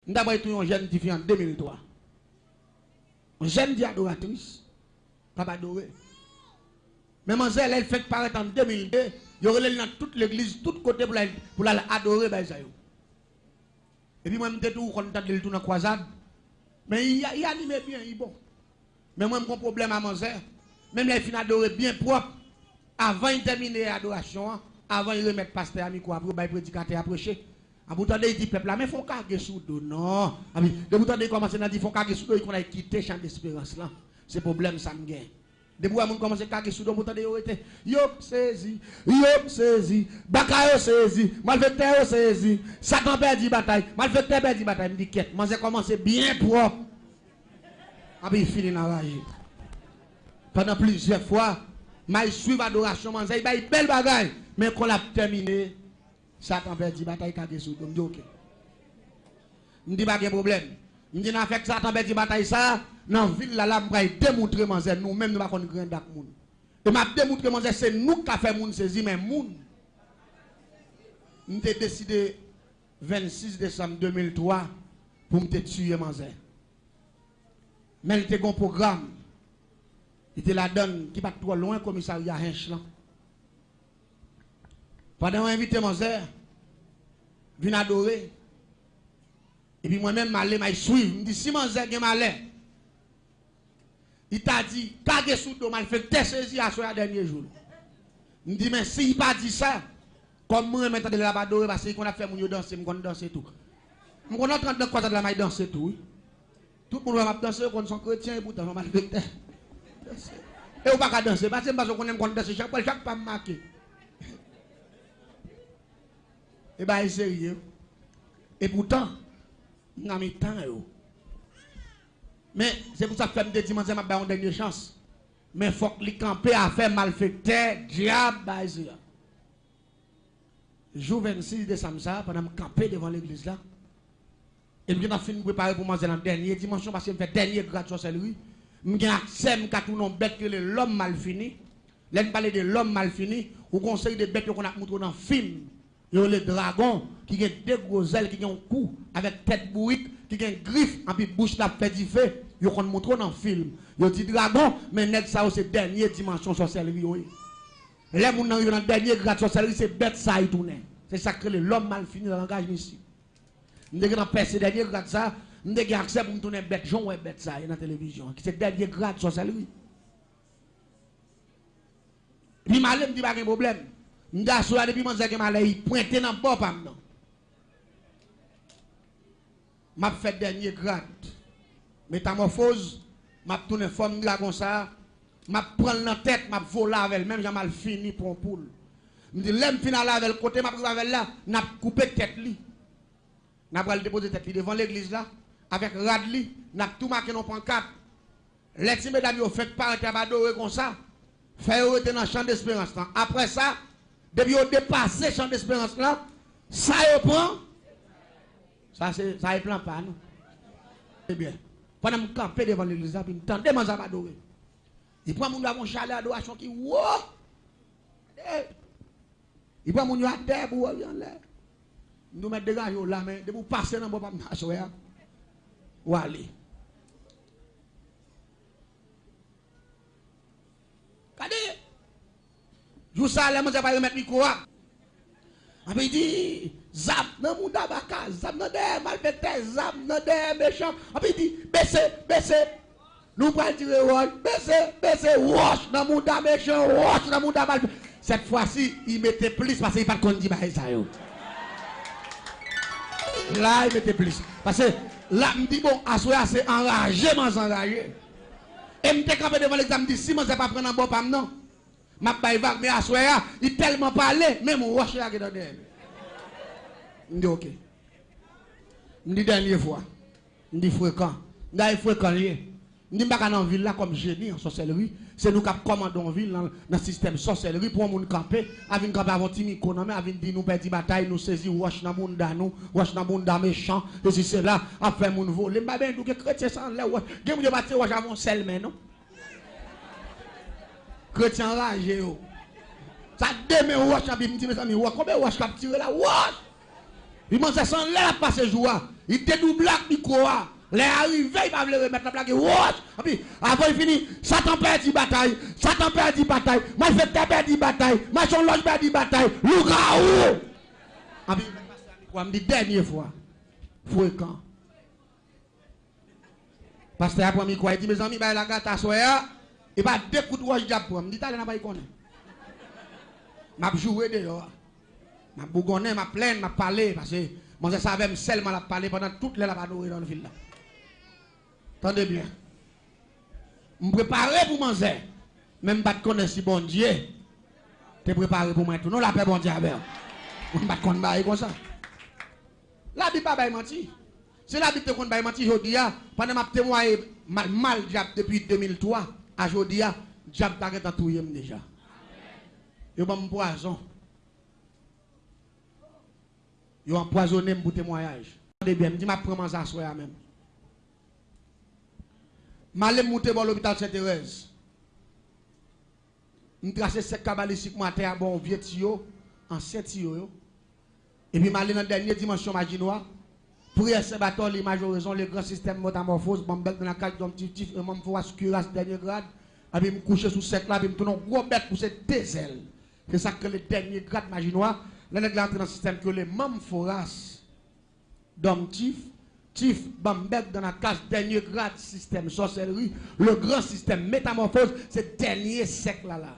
Nous avons été un jeune qui fait en 2003. Un jeune dit adoratrice. Pas adoré. Mais Manzel, elle fait paraître en 2002. Il y aurait dans toute l'église, tout côté pour l'adorer. Et puis moi, je suis tout content de le tourner en croisade. Mais il anime bien, il est bon. Mais moi, j'ai un problème à Manzel. Même les fins adorer bien propre. Avant de terminer l'adoration, avant de remettre pasteur Amico, après, prédicateur à prêcher. À bout de temps, il dit, peuple, mais il faut carrer sous dos. Non. De bout de temps, il commence à dire, il faut carrer sous dos, il faut quitter le champ d'espérance là. C'est le problème, ça me gagne. Depuis que commence à carrer sous dos, bout de temps, yo saisi, Baka yo saisi, malfaiteur saisi, Satan perdu bataille, malfaiteur perdu bataille. Je me dis, quête, moi j'ai commencé bien propre. Après, il finit dans la rage. Pendant plusieurs fois, je suis adoration, je suis belle bagaille, mais quand on a terminé, Satan perdu bataille, carré sous dos. Je dis, ok. Je dis, pas de problème. Je dis, n'a fait Satan perdu bataille, ça, dans la ville, là, je vais démontrer, nous-mêmes, nous ne pouvons pas grand monde. Et je vais démontrer, c'est nous qui avons fait moun saisi, mais moun. Je suis décidé 26 décembre 2003 pour me tuer, Manzé. Mais il était un programme. Il était la donne qui pas trop loin, commissariat Hench. Pendant invité Manzé, vient adorer. Et puis moi-même, je suis suivi. Je me dis, si Manzé est malin, il t'a dit, kage sous dos, mal fait tes saisi à ce dernier jour. Je me dis, mais s'il n'a pas dit ça, comme moi, maintenant, de la adorer, parce qu'on a fait mon danser, je danser tout. Je suis en train de quoi de la maille danser tout. Tout le monde va danser, on sont chrétiens, et pourtant, on va faire. Et on va pas danser, parce qu'on aime danser, chaque pas marqué. Et bien, c'est sérieux. Et pourtant, on a mis temps. Mais c'est pour ça que je me dis, je vais une dernière chance. Mais il faut que les camper à faire malfaiteur, diable, jour 26 décembre, pendant que je camper devant l'église là. Et puis, je fini de préparer pour manger la dernière dimension parce que je fais dernier grade de sorcellerie. Je accès à tout nom bête que l'homme mal fini. Là, je parle de l'homme mal fini. Au conseil de bêtes qu'on a montré dans le film. Il y a le dragon qui a deux gros ailes, qui a un cou avec tête bourrique, qui a une griffe, et puis bouche la fait du feu. Il y a montré dans le film. Il y a dit dragon, mais net ça c'est dernière dimension sorcellerie. Là, on arrive dans la dernière grade de sorcellerie, c'est bête ça y tourne. C'est ça que l'homme mal fini dans le langage ici. Nous avons passé dernier grade ça, nous avons accès pour nous tourner bête, Jean ou bête ça dans la télévision. C'est dernier grade de sorcellerie. Puis malin me dit pas de problème. Nous avons depuis mon zèque malin, il pointe dans le bord pas maintenant. M'a fait dernier grade. Métamorphose, m'a tourné forme dragon ça, m'a prendre la tête, m'a volé avec même j'ai mal fini pour un poule. Me dit l'aime final avec le côté m'a pris avec là, n'a coupé tête li. N'a pas le déposer tête li devant l'église là avec radli, n'a tout marqué dans pancarte. Les petits mesdames ont fait paraître à adorer comme ça. Faire rester dans le champ d'espérance là. Après ça, depuis on dépassé le champ d'espérance là, ça y prend. Ça y plan pas nous. C'est bien. Pendant que je campe devant l'église, je me tendais à adorer. Il prend mon avon chalet adoration qui wow! Il prend mon à terre pour aller en l'air. Nous mettons des gars là, mais de vous passer dans le bon marché, ou aller. Regardez! Je sais pas, je ne vais pas remettre le micro. Il dit, zap, non, mon dabaka, zap, non, des malfaiteurs, zap, non, des méchants. Il dit, baissez. Nous prenons tirer roche, baissez, wash, non, mon da méchant, wash, non, mon da malfaiteur. Cette fois-ci, il mettait plus parce qu'il n'y a pas de conduit ça. Là, il mettait plus. Parce que là, il me dit, bon, à soi, c'est enragé, mais enragé. Et je me suis campé devant l'examen, je me dis, si je ne vais pas prendre un bon pam, non. Je ne vais mais à soi, il est tellement parlé, même mon wash là, qui est dans le je dis, ok. Je dis, dernière fois. Je dis, fréquent. Je dis, fréquent. Je dis, je ne vais pas dans la ville là comme génie en sorcellerie. C'est nous qui commandons la ville dans le système sorcellerie pour nous camper. Avec une camper avant une économie, avec dit nous perdre bataille, nous saisir, wash dans le monde dans nous, wash dans le monde dans méchant. Et si c'est là, après mon vol. Les babins, nous, les chrétiens, sans là, wash. Vous ne pouvez pas wash avant sel, mais non. Chrétien enragé, yo. Ça demain, wash, et puis me dit, mes amis, wash, combien wash cap tirer là, wash. Il mange sans l'air passer jour. Il dédouble la micro. Les arrivés, il va le remettre la blague. Et puis, avant il finit, Satan perd 10 batailles. Satan perd 10 batailles. Moi, je fais perdre 10 batailles. Moi, je loge perd 10 batailles. Lougaou! Et puis, il me dit, dernière fois, fréquent. Pasteur après mi quoi, il dit, mes amis, la gâte à soya. Il va deux coups de roche diable pour moi. Il me dit, t'as pas y connaître. M'a joué dehors. M'a bougonné, m'a plaint, m'a parlé. Parce que moi, je savais seulement la parler pendant toute la adoré dans le ville là. Attendez bien. Je me prépare pour manger. Même pas de connaître si bon Dieu. Tu es préparé pour moi tout. Non, la paix bon Dieu avec. Je ne pas connaître comme ça. La Bible pas menti. Si la Bible te connaît menti, je dis, pendant ma témoigné mal diable depuis 2003, à aujourd'hui, diable t'a arrêté tout déjà. Yo ba poison. Yo empoisonné pour témoignage. Attendez bien, me dit m'a prendre ça soir même. M'aller monter dans l'hôpital Sainte-Thérèse. Me tracer sec cabalistique matin à bon vieux tio en 7 tio. Et puis m'aller dans la dernière dimension maginois. Pour essayer bâton les majoraisons les grands systèmes métamorphose, bambel dans la cage d'un petit et m'en faut ascuras dernier grade. Et puis me coucher sous sec là, puis me tourner gros bête pour ces deux ailes. C'est ça que le dernier grade maginois, là, nous entrons dans le système que les membres foras, d'homme tif, bambek dans la case dernier grade système sorcellerie, le grand système métamorphose, c'est dernier siècle là.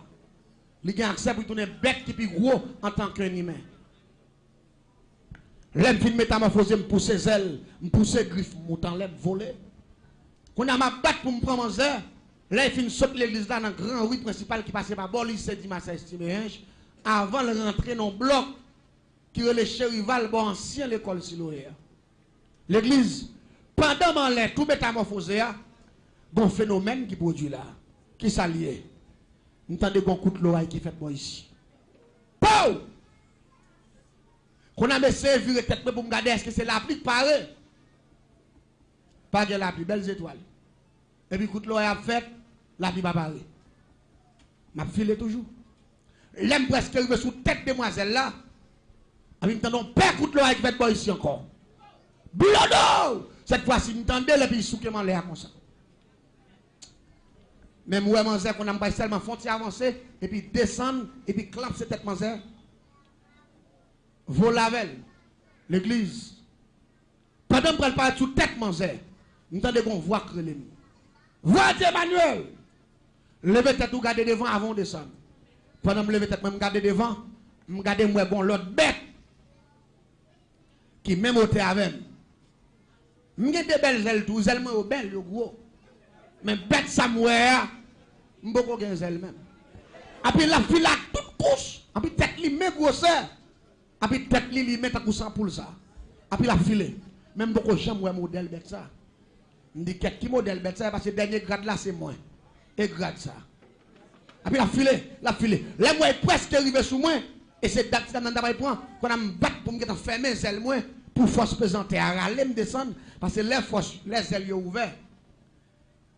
Il y a accès pour tourner bête qui est plus gros en tant qu'un humain. L'aime fin métamorphose, me pousse ses ailes, me pousse griffes, montant l'aime voler. Qu'on a ma batte pour me prendre en zère. Là, il finit sauter l'église là dans le grand rue principal qui passait par bord, lycée Dimas estimé avant de rentrer dans le bloc qui est le chérival, bon ancien l'école Siloé. L'église, pendant que tout métamorphosé, bon phénomène qui produit là, qui s'allie. Nous entendons qu'on coup de l'oreille qui fait bon ici. Pow! Qu'on a essayé de virer tête pour me garder, est-ce que c'est la pluie pareil? Pas de la pluie, belles étoiles. Et puis, coup de l'oreille a fait, la pluie va pareil. M'a filé toujours. L'aime presque arrivé sous tête demoiselle là. Et puis, nous entendons père coup de l'oreille qui fait bon ici encore. Blodo! Cette fois-ci, nous entendons, et puis, souquement l'air comme ça. Même moi, manzer, qu'on n'a pas seulement frontière avancer, et puis descendre, et puis clampe cette tête manzer. Volavel, l'église. Pendant qu'elle parle sous tête manzer, nous entendons qu'on voit crelem. Voix d'Emmanuel! Levez tête ou gardez devant avant de descendre. Pendant que je levez tête, je regarde devant, je regarde moi bon l'autre bête qui même au avec. Je ai des belles ailes, tout ailes moi belles, le gros. Mais bête ça mourir, je ne peux pas gagner ailes même. Et puis la fille a toute couche, et puis tête li met grosseur, et puis tête li met un coussin pour ça. Et puis la file, même beaucoup j'aime ouais modèle bête ça. Je dis qui modèle bête ça parce que dernier grade là c'est moi. Et grade ça. Et puis la file. Là moi est presque arrivé sous moi et c'est date ça dans d'abord point qu'on a me battre pour me fermer les ailes moi pour force présenter à râler me descendre parce que les ailes ouvertes.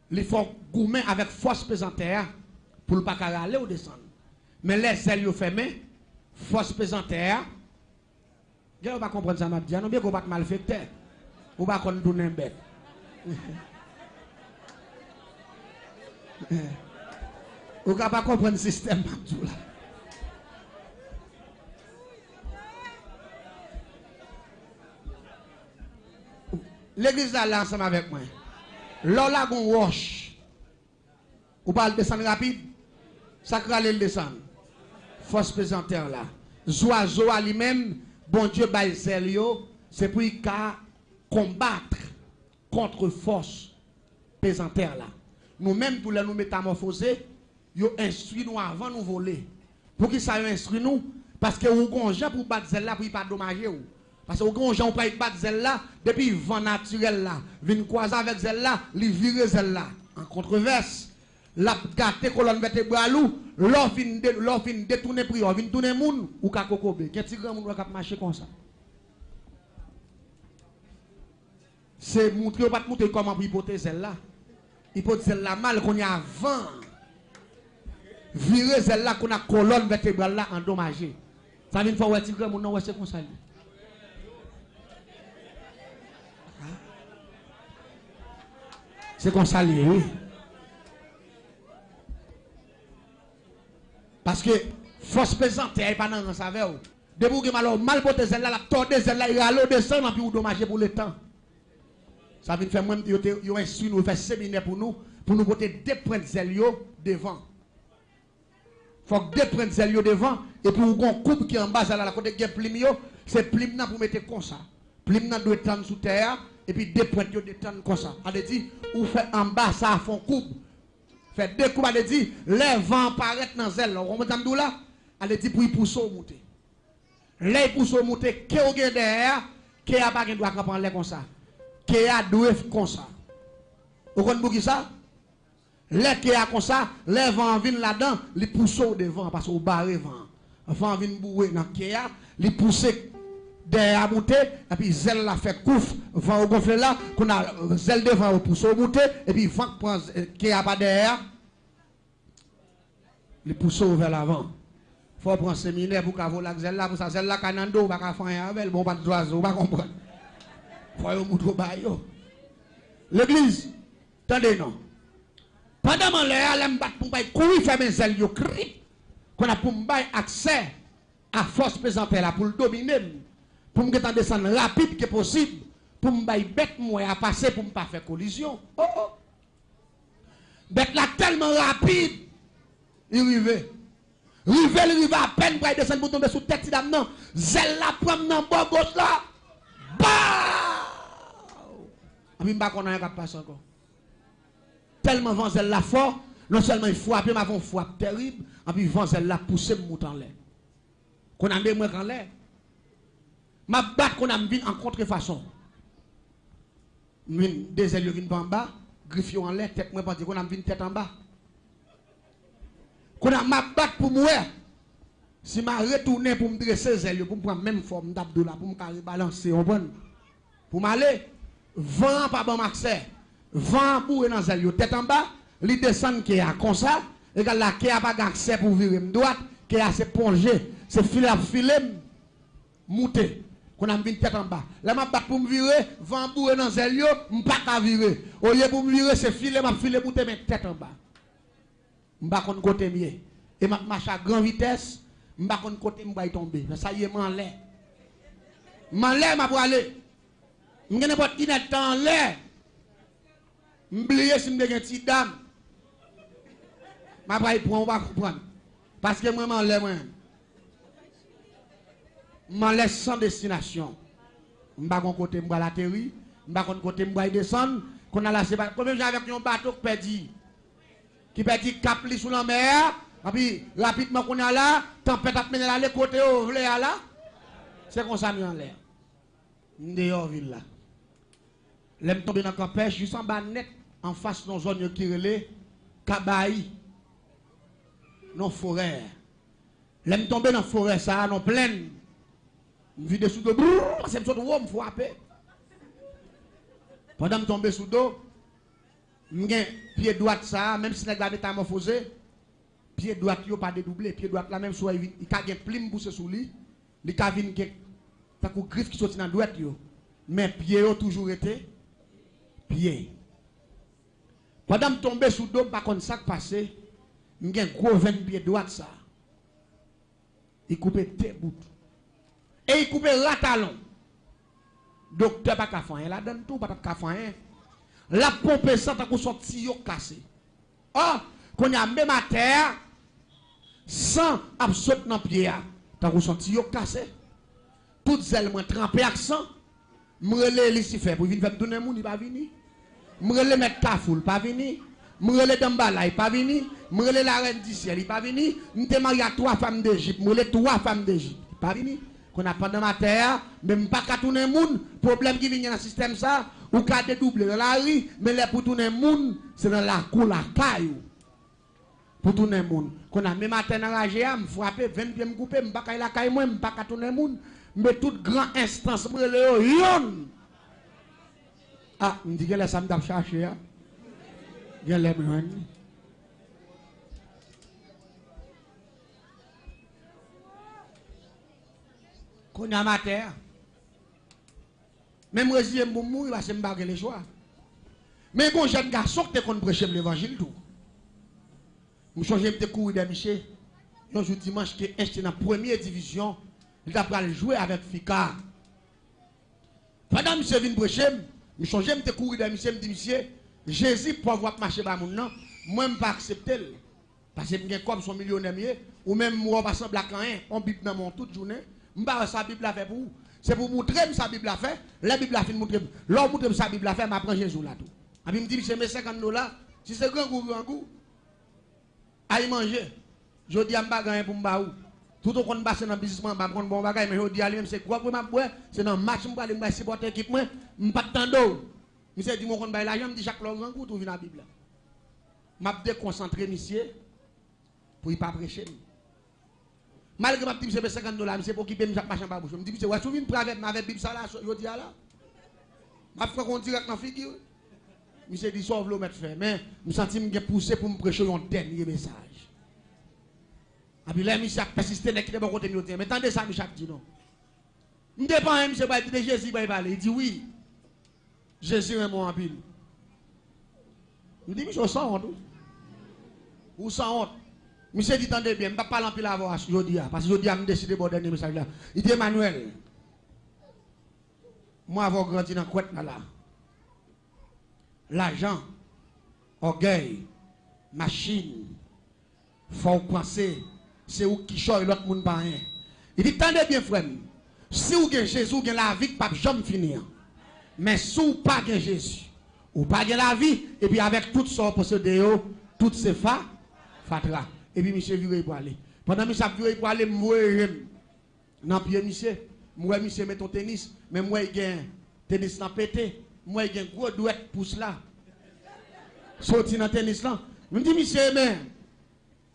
Il faut gourmet avec force présenter pour ne pas râler ou descendre. Mais les ailes fermées, force présenter. Vous ne pas comprendre ça, m'a dit. Non, bien qu'on va mal faire. Ou pas qu'on donne un bête. Vous ne pas comprendre le système, là. L'église là ensemble avec moi. Lola gon roche. Ou pas le descendre rapide. Ça crale le descendre. Force présenteur là. Zoazo à lui-même, bon Dieu bail c'est pour qu'il combattre contre force présenteur là. Nous-mêmes pour nous métamorphoser, yo instruit nous avant nous voler. Pour qui ça instruit nous parce que ou gon gens pour battre celle là pour pas dommager ou. Parce que au grand gens pas battre celle là depuis vent naturel là, vinn croiser avec celle là, li virer celle là en controverse. La gâté colonne vertébrale ou l'or fin détourner prior, vinn tourner moun ou ka kokobe. Qu'est-ce que grand moun va marcher comme ça? C'est montrer pas montrer comment pour hypothèse celle là. Hypothèse celle là mal qu'on y a avant. Virer celle là qu'on a colonne vertébrale là endommagée. Ça vient faire ouais grand moun non ouais c'est comme ça. C'est qu'on s'allie, oui. Parce que force pesante, elle n'est pas dans le saveur. De vous qui mal pour tes ailes là, la tordre des ailes là, il a descendre, puis vous dommager pour le temps. Ça veut faire même, il a instruit nous, faire séminaire pour nous porter deux points de zèle devant. Il faut que deux points de zèle devant, et puis vous avez une coupe qui est en bas, là, la côté de plim, c'est plim pour mettre comme ça. Plim doit être sous terre, et puis deux points de détendre comme ça. Elle dit, vous faites en bas, ça font coupe. Fait deux coups, elle dit, les vents paraissent dans zèle. Vous comprenez là? Elle dit, pour y pousser au monter. Les pousse au monter, qui est derrière, qui a pas de droit à prendre comme ça. Qui a doué comme ça. Vous comprenez ça? Les qui a comme ça, les vents viennent là-dedans, les poussent au devant, parce qu'on barre vent. Les vents viennent bouer dans qui a, les pousser derrière monter, et puis zèle la fait couf, vent au gonfler là, qu'on a zèle devant au pousse au monter, et puis vent prend qui a pas derrière, les pousse vers l'avant. Faut prendre un séminaire pour qu'avoir la zèle là, pour ça zèle là canando, pas qu'à faire avec, bon pas d'oiseau, pas comprendre. Faut y moutrer bayo. L'église, attendez non. Pendant que les gens pour courir faire mes ailes, ils crient qu'on a pour me accès à force pesante là pour le dominer, pour me descendre rapide que possible, pour me bête moi à passer pour me pas faire collision. Oh oh. Bête là tellement rapide, il arrive. Rive à peine pour descendre pour tomber sous tête dame non. Zèle la prend dans bon gauche là. Bah! Ami pas qu'on a passer encore. Tellement Vanzel la fort, non seulement il frappe, mais avant frappe terrible, et puis Vanzel la poussé monte en l'air. Qu'on a mis moi en l'air. Ma batte qu'on a mis en contrefaçon. Des ailes viennent en bas, griffion en l'air, tête moi pas dire qu'on a mis tête en bas. Qu'on a ma batte pour mourir. Si m'a retourné pour me dresser les ailes, pour me prendre même forme d'abdoula, pour me balancer, pour m'aller, vent pas bon accès. Vent pour dans zèle tête en bas, li descend qui a comme ça, et là qui a pas accès pour virer droite, qui a se plonger, c'est filer à filer monter. Qu'on a une tête en bas. Là m'a battre pour me virer, vent pour dans zèle m'pas ka virer. Au lieu pour me virer, c'est filer m'a filer monter mais tête en bas. M'pas kon côté mieux. Et m'a marche à grande vitesse, m'pas kon côté m'pa tomber. Ça y est m'en l'air. M'en l'air m'a pour aller. M'gene pas inette en l'air. M'oublier si m'de gen ti dame. M'a pas prendre, on va comprendre. Parce que moi m'en l'air moi. M'en laisse sans destination. M'pa kon côté m'ba la terre, m'pa kon côté m'ba descendre, qu'on a là c'est pas comme avec un bateau qui perdu. Qui perdu cap li sous la mer, et puis rapidement qu'on a là, tempête a mené là les côté au vle là. C'est comme ça en l'air. Dehors ville là. L'aime tomber dans campèche juste en bas net en face de nos zones qui relait Kabaï. Non forêt. L'aime tomber dans forêt ça non pleine. Vide sous dos, c'est une me frapper. Pendant que je tombe sous dos, je pied droit ça, même si je suis métamorphosé, pied droit yo pas dédoublé, pied droit là même soit il y a un plim poussé sous lui, il y a une griffe qui sorti dans droite yo. Mais pied yo toujours été pied. Pendant que je tombe sous dos, par contre ça qui passé, j'ai un gros 20 pieds droit ça. Il coupe deux bouts. Et il coupe la talon. Docteur pas qu'à faire là donne tout pas qu'à faire. La pompe ça ta ko sorti yo cassé. Oh, qu'on a même à terre sans absolument dans pied ta ko sorti yo cassé. Tout zèle moi trempé accent. M'rele Lucifer pour venir faire donner moun il pas venir. M'rele mettre Kafoul pas venir. M'rele Dambala il pas venir. M'rele la reine du ciel il pas venir. M'te marié à 3 femmes d'Égypte, m'rele 3 femmes d'Égypte. Pas venir. Qu'on a pendant ma terre, même pas qu'à tourner moun, problème qui vient dans le système ça, ou qu'à dédoubler dans la rue, mais là pour tourner moun, c'est dans la cour la caillou. Pour tourner moun. Qu'on a même matin enragé, me frapper, 20 pieds me couper, me pas qu'à la caille moi, me pas qu'à tourner moun, mais toute grande instance me le yon. Ah, me dit que là ça me t'a cherché hein. Viens les me qu'on a ma terre. Même résilier pour mourir, parce que je ne les choix. Mais quand jeune garçon qui te prêcher l'évangile tout. Je change de courir de Michel. Un jour dimanche qui est dans la première division, il a jouer avec Fika. Pendant que monsieur vient prêcher, je change de courir de Michel, je dis monsieur, Jésus pour avoir marché par mon nom, moi je ne peux pas accepter. Parce que je comme son millionnaire, ou même moi je passe black en un, on Bible dans mon toute journée, je ne sais pas sa Bible a fait pour vous. C'est pour montrer sa Bible a fait, la Bible a fait montrer. L'homme montre sa Bible a fait, je prends Jésus là tout. Et puis je me dis, monsieur, mais $50, si c'est grand goût, aille manger. Je dis à m'bagaille pour m'baou. Tout au compte basé dans le business, je prends bon bagaille, mais je dis à lui, c'est quoi pour m'boire? C'est dans le match, je vais supporter l'équipe, je ne pas de temps. Monsieur dit, mon compte bail l'argent, je dis chaque grand goût, tout vient dans la Bible. Je vais déconcentrer, monsieur, pour ne pas prêcher. Malgré que je dis, c'est $50, c'est pour qu'il paye chaque machin par bouche. Je me dis, ouais, souviens de avec ma Bible, ça là, je dis à là. Je fais qu'on direct dans la figure. Monsieur dit, sauve l'eau, mettre fait. Mais je me sens que je poussé pour me prêcher un dernier message. Et puis là, monsieur a persisté dans le bon côté. Mais attendez ça, monsieur dit non. Je ne dépend, monsieur, de Jésus, il dit oui. Jésus est mon pile. Je dis, monsieur, sans honte. Ou sans honte. Monsieur dit, attendez bien, je ne vais pas parler en pile à voir, je dis, parce que je dis, je décidé de dernier message là. Il dit, Emmanuel, moi, avoir grandi dans la couette là. L'argent, orgueil, machine, faut penser, c'est où qui choisit l'autre monde pas rien. Il dit, tendez bien, frère, si vous avez Jésus, vous avez la vie, pas jamais finir. Mais si vous n'avez pas Jésus, vous n'avez pas la vie, et puis avec tout ça, possédé, toutes ces fatra. Et puis, monsieur, viré pour aller. Pendant que monsieur viré pour aller, moi, non, puis, monsieur, moi, monsieur, met ton tennis, mais moi, il y a un tennis dans pété. Moi, il y a un gros douette pour cela. Sorti dans le tennis là. Je me dis, monsieur, mais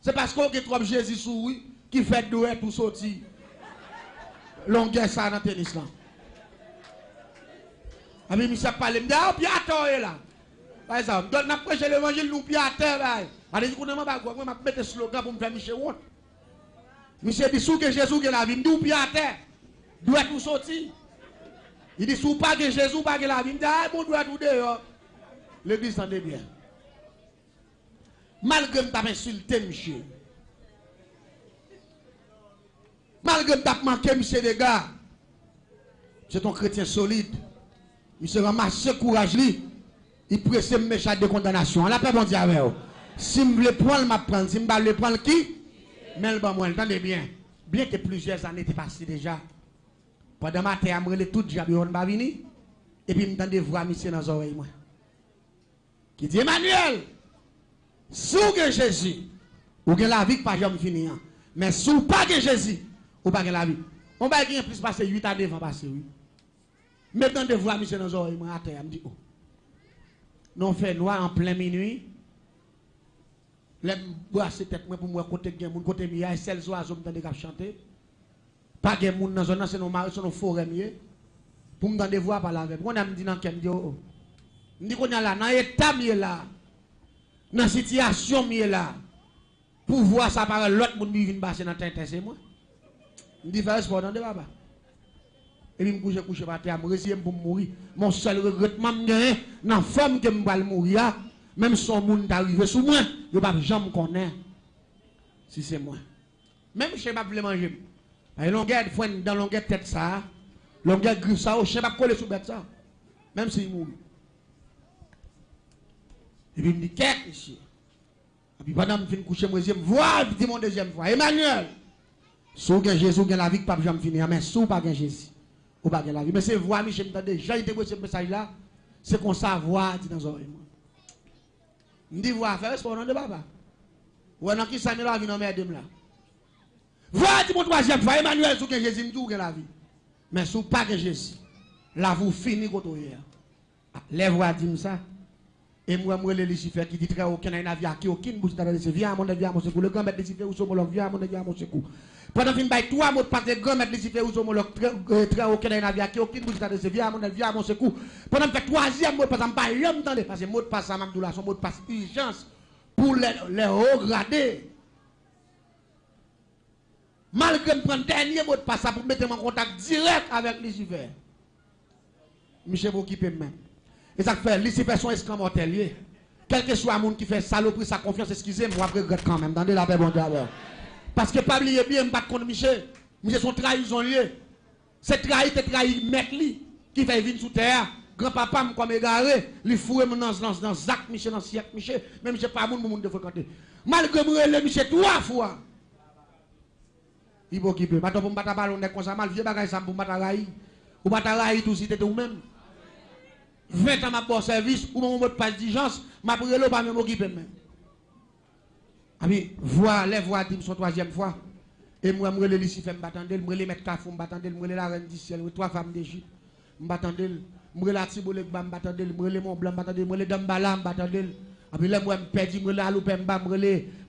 c'est parce qu'on a trop Jésus sous qui fait douette pour sortir. Longueur ça dans le tennis là. Et puis, monsieur parle, il me dit, ah, piato est là. Par exemple, je donne prêcher l'évangile, nous piato là. Je dis, je ne vais pas mettre un slogan pour me faire Michel Wot. Monsieur dit, sous que Jésus a la vie, nous piato. Douette pour sortir. Il dit, si vous pas que Jésus, pas que la vie, il dit, ah, mon doigt tout dehors. L'église s'en est bien. Malgré que tu as insulté, monsieur. Malgré que tu as manqué, monsieur, des gars. C'est un chrétien solide. Monsieur ramasse courage, il presse me méchant de condamnation. La paix, bon Dieu, avec vous. Si je veux prendre, je prendre. Si je veux prendre qui? Mais le bon, moi, entendez bien. Bien que plusieurs années étaient passées déjà. Pendant ma terre, je me tout diable, on va venir. Et puis, je me voir monsieur dans les oreilles. Qui dit, Emmanuel, si vous avez Jésus, vous avez la vie qui pas jamais finir. Mais si vous n'avez pas Jésus, vous n'avez pas la vie. On va gagner plus passer 8 ans devant passer, oui. Maintenant, de voir monsieur dans les oreilles, à terre, je me dis, oh. Non, fait noir en plein minuit. Les brasser tête pour moi, côté gen moun, côté miya, celles oiseaux me tande chanter. Pas de monde dans zone, c'est nos forêts mieux. Pour me donner voix par la avec. On a me dit dans quel oh. Me dit qu'on a là dans état mieux là. Dans situation mieux là. Pour voir ça par l'autre monde qui vient passer dans tête c'est moi. Me dit faire sport dans papa. Et puis me coucher par terre, me résister pour mourir. Mon seul regrettement me gagne dans femme que me va mourir. Même son monde arrivé sous moi, je ne vais jamais connaître. Si c'est moi. Même je ne vais pas manger. Longueur dans longueur tête ça, longueur griffe ça, je ne vais pas coller sous bête ça. Même s'il mourit. Et puis il me dit, qu'est-ce ici? Et puis pendant que je finis coucher, moi je vois, je dis mon deuxième fois, Emmanuel, si vous avez Jésus, vous avez la vie qui ne peut jamais finir, mais si vous n'avez pas Jésus, vous n'avez pas la vie. Mais c'est voir, Michel, je me dis, j'ai été ce message là, c'est qu'on savoir, dit dans les oreilles. Je me dis, voir, faire ce nom de papa. Ou alors qui s'en est la vie dans mes deux là. Voilà, mon troisième fois, Emmanuel, sous que Jésus me dit que la vie. Mais sous pas que Jésus, là vous finissez quand vous êtes. Les voix disent ça. Et moi, le Lucifer qui dit très aucun navire qui aucune bouche dans le viens à mon avis à mon secours. Le grand maître Lucifer ou somologue, viens à mon avis à mon secours. Pendant qu'il y a 3 mots de passe, le grand maître Lucifer ou somologue, très aucun navire qui aucune bouche dans le viens à mon avis à mon secours. Pendant que le 3e mot de passe, je ne pas entendre parce que le mot de passe, son mot de passe urgence pour les hauts gradés. Malgré me prendre dernier mot de passe pour mettre en contact direct avec Lucifer. Michel vous occupez même. Et ça fait, Lucifer son escamp mortel. Quel que soit le monde qui fait saloperie, sa confiance, excusez-moi, je regrette quand même. Dans la paix, bon Dieu. Parce que pas oublier bien, je ne pas contre Michel. Michel son trahison lié. C'est trahi mec li, qui fait venir sous terre. Grand-papa, comme égaré, lui fouet dans Zach Michel, dans Siak Michel. Même je pas moun de fréquenter. Malgré moi, le Michel 3 fois. Il faut qu'il peut. Maintenant, pour me battre ballon, on est comme ça, mal vieux bagage, ça pour me battre raï. Ou battre raï, tout si t'es ou même. 20 ans, ma bon service, ou mon mot de passe d'urgence, ma brûle, pas même m'occuper même. Ami, les voix dim son troisième fois. Et moi, je me Lucifer, je me mettre Kafou, je me la reine du ciel, 3 femmes d'Égypte, je me la Tibolek, je me Mont Blanc, je me Dambala, je puis là, moi, je me perds, je me la Loupemba, je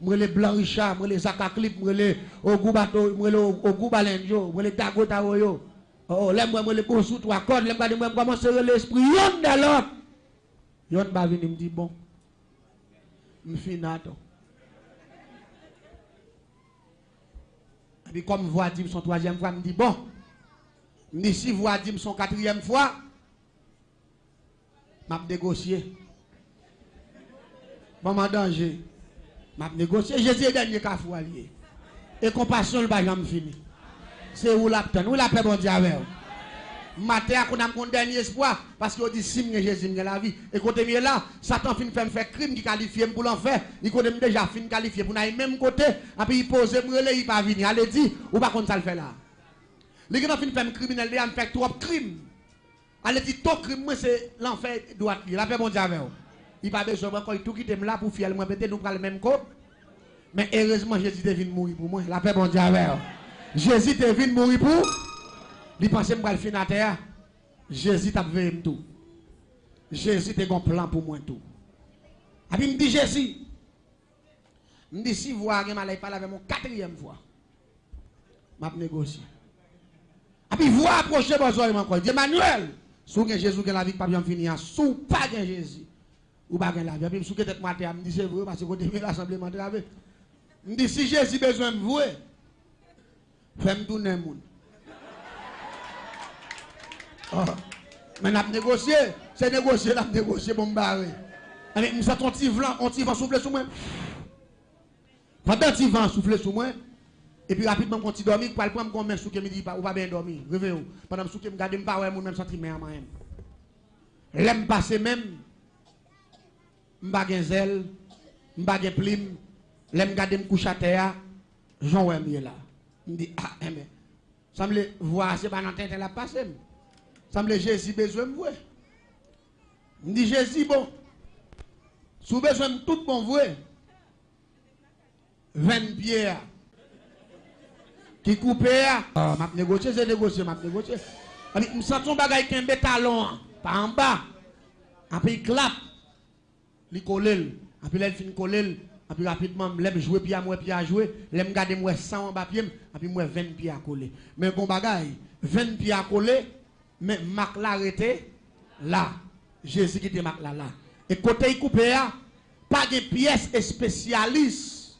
me Blanc Richard, je me Zakaclip, je me Ogoubato, je me Ogoubalenjo, je me Dago Taroyo. Oh, là, moi, je me pose sous 3 cordes, je me commence à l'esprit, yon de l'autre. Yon va venir me dire, bon, je suis nato. Et puis, comme voix dit son 3e fois, je me dis, bon, si voix dit son 4e fois, je vais négocier. Bon, en danger. Je vais négocier. Jésus est dernier qu'à fou allié. Et compassion, le bagage fini. C'est où la paix, bon Dieu avec vous. Matin, on a mon dernier espoir, parce qu'on dit, si Jésus me la vie. Et côté mieux là, Satan fin faire crime qui qualifie pour l'enfer. Il connaît déjà fin qualifié pour aller même côté. Et puis il pose, il va venir. Allez, dit, ou pas contre ça le fait là. Les gens fin faire criminel, ils fait trop crime. Allez, dit, ton crime, c'est l'enfer doit être. La paix, bon Dieu avec vous. Il n'a pas besoin de tout quitter là pour faire moi peut-être nous prendre le même code. Mais heureusement, Jésus est venu mourir pour moi. La paix, bon Dieu avec vous. Jésus est venu mourir pour. Il pensait que je vais finir à terre. Jésus t'a veillé tout. Jésus a un plan pour moi tout. Et puis il me dit Jésus. Il me dit si vous avez mal, il parle avec mon 4e fois. Je vais négocier. Et puis vous approchez besoin encore. Il dit Emmanuel, si vous avez Jésus qui la vie pas bien finie, si vous pas de Jésus, vous pas de la vie. Et puis si vous avez tête matin, je me dit c'est vrai parce que vous avez l'assemblement de la vie. Je me dit si Jésus a besoin de vous, faites-moi tourner le monde. Oh. Mais on a négocié, c'est négocié, on a négocié pour me barrer. Je sens ton petit vent souffler sur moi. Pendant que tu vent souffler sur moi, et puis rapidement, quand tu dormis, pour le prendre comme un souke, me dit, ou pas bien dormir, réveillez-vous. Pendant que je me garde, je ne pas même sentiment à moi-même. L'aime passer même, je ne suis pas zèle, je ne suis pas plume, l'aime garder me coucher à terre, j'en vois mieux là. Je me dis, ah, mais, semble voir, c'est pas dans la tête, elle a passé. Semble Jésus besoin de vous. Je dis Jésus, bon, si vous avez besoin de tout bon vous, 20 pierres qui coupent, m'a négocié, c'est négocié, m'a négocié. Je sens ton bagage qui est un talon, pas en bas. Après il clap, il colle, après il finit coller, après rapidement, je joue pied à moi, pied à jouer, je garde moi 100 en bas pied, après moi 20 pieds à coller. Mais bon bagage, 20 pieds à coller. Mais Marc l'a arrêté là. Jésus qui était Marc là. Et côté il coupé, pas de pièces spécialistes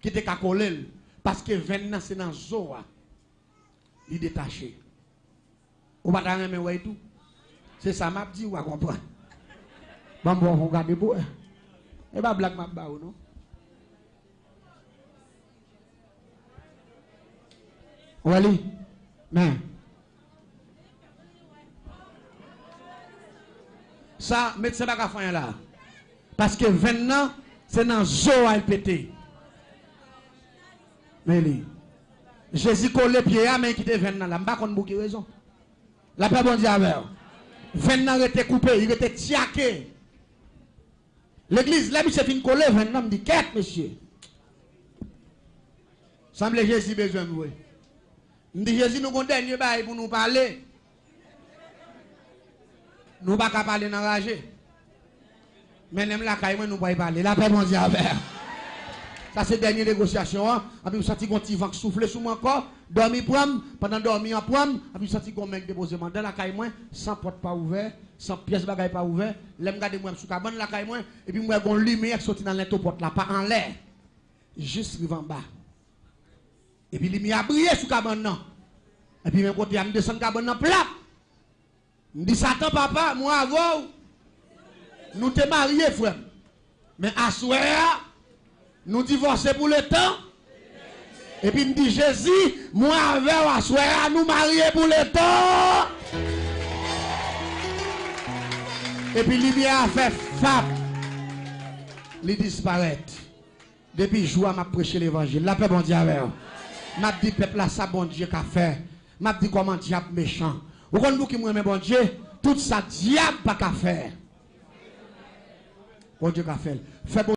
qui étaient collées. Parce que 20 c'est dans Zoa. Il est détaché. Ou pas dans le tout. C'est ça m'a dit ou à comprendre. Bon, vous regardez pour. Et pas blague m'a ba ou non? Wally. Mais. Ça, médecin pas qu'à faire là. Parce que 20 ans, c'est dans Zoa il pété. Mais lui, Jésus colle les pieds, mais il était 20 ans là. Je ne sais pas si vous raison. La paix bon Dieu avec. 20 ans était coupé, il était tiaqué. L'église, là, il s'est fait coller 20 ans, il dit, qu'est-ce monsieur? Semble Jésus besoin de vous. Il dit, Jésus, nous avons un dernier bail pour nous parler. Nous ne pouvons pas parler dans la rage. Mais nous la caille, nous ne pouvons pas parler. La paix, mon Dieu, avec. Ça, c'est la dernière négociation. Et puis, vous sentez qu'on vent souffler sur mon corps. Dormir prendre, pendant dormir en prendre. Et puis, vous sentez qu'on mec déposé dans la caille, sans porte pas ouvert, sans pièce bagaille pas ouvert. Là, je regarde moi sous cabane la caille, et puis, moi, j'ai une lumière qui sorti dans l'intoporte là, pas en l'air. Juste en bas. Et puis, la lumière a brillé sous cabane. Et puis, même côté, je descends cabane plat. dit Satan, papa, moi avant, nous te mariés, frère. Mais à soir, nous divorçons pour le temps. Et puis, me dit Jésus, moi avec, à soir, nous mariés pour le temps. Et puis, lumière a fait fap. Il disparaît. Depuis jour, m'a prêché l'évangile. La paix, bon Dieu, avec. M'a dit, peuple, là, ça, bon Dieu, qu'a fait. M'a dit, comment diable méchant. Vous comprenez qui m'aime, bon Dieu? Tout ça, diable, pas qu'à faire. Bon Dieu, qu'a fait. Fait bon